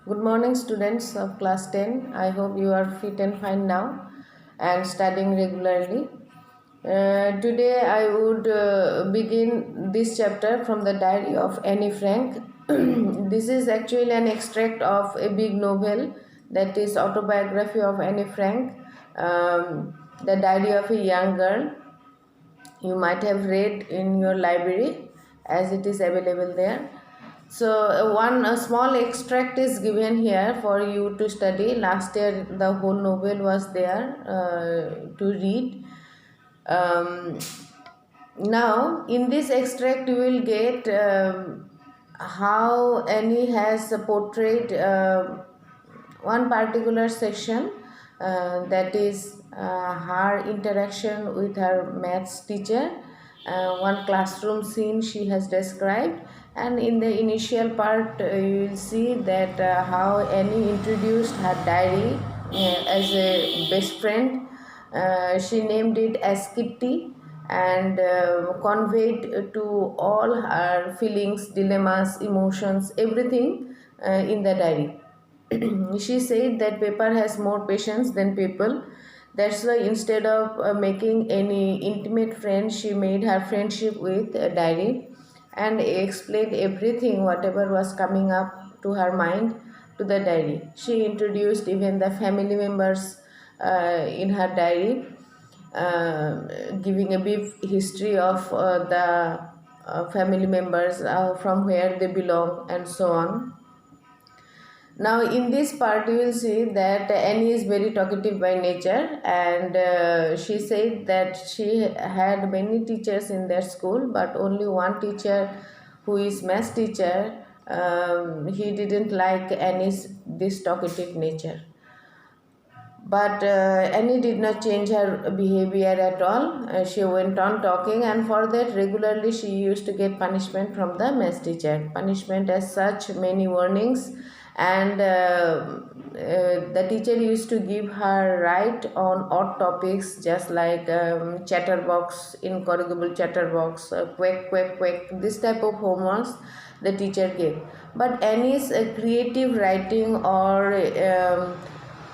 Good morning, students of class 10. I hope you are fit and fine now and studying regularly. Today, I would begin this chapter from the diary of Annie Frank. This is actually an extract of a big novel, that is autobiography of Annie Frank, The Diary of a Young Girl. You might have read in your library as it is available there. So one small extract is given here for you to study. Last year the whole novel was there to read. Now in this extract you will get how Annie has portrayed one particular section, that is her interaction with her maths teacher. One classroom scene she has described, and in the initial part you will see that how Annie introduced her diary as a best friend. She named it as Kitty and conveyed to all her feelings, dilemmas, emotions, everything in the diary. She said that paper has more patience than people. That's why instead of making any intimate friend, she made her friendship with a diary and explained everything, whatever was coming up to her mind, to the diary. She introduced even the family members in her diary, giving a brief history of the family members, from where they belong, and so on. Now in this part you will see that Annie is very talkative by nature, and she said that she had many teachers in their school, but only one teacher, who is math teacher, he didn't like Annie's this talkative nature. But Annie did not change her behavior at all. She went on talking, and for that regularly she used to get punishment from the math teacher. Punishment as such, many warnings, and the teacher used to give her write on odd topics, just like chatterbox, incorrigible chatterbox, quack quack quack, this type of homeworks the teacher gave. But Annie's creative writing or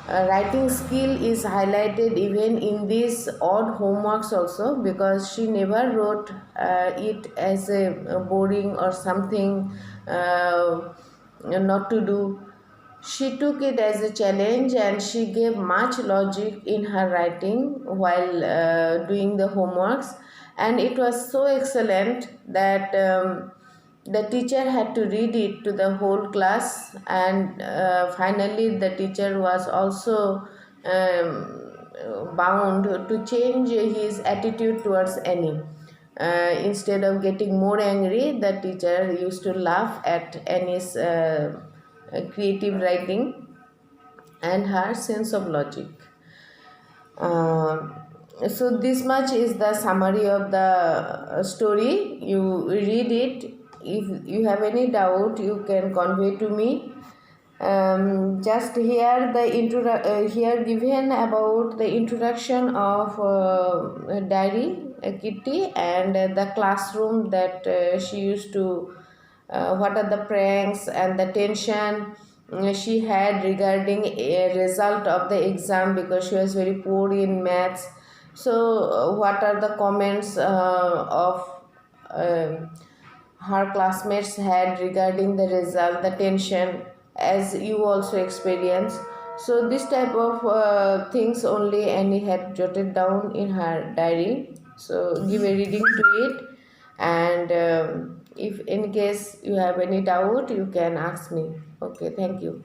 writing skill is highlighted even in these odd homeworks also, because she never wrote it as a boring or something not to do. She took it as a challenge, and she gave much logic in her writing while doing the homeworks, and it was so excellent that the teacher had to read it to the whole class, and finally the teacher was also bound to change his attitude towards Annie. Instead of getting more angry, the teacher used to laugh at Annie's creative writing and her sense of logic. So this much is the summary of the story. You read it. If you have any doubt, you can convey to me. Just here here given about the introduction of diary Kitty, and the classroom that she used to, what are the pranks and the tension she had regarding a result of the exam, because she was very poor in maths. So what are the comments of her classmates had regarding the result, the tension, as you also experience. So this type of things only Annie had jotted down in her diary. So give a reading to it, and if in case you have any doubt, you can ask me. Okay, thank you.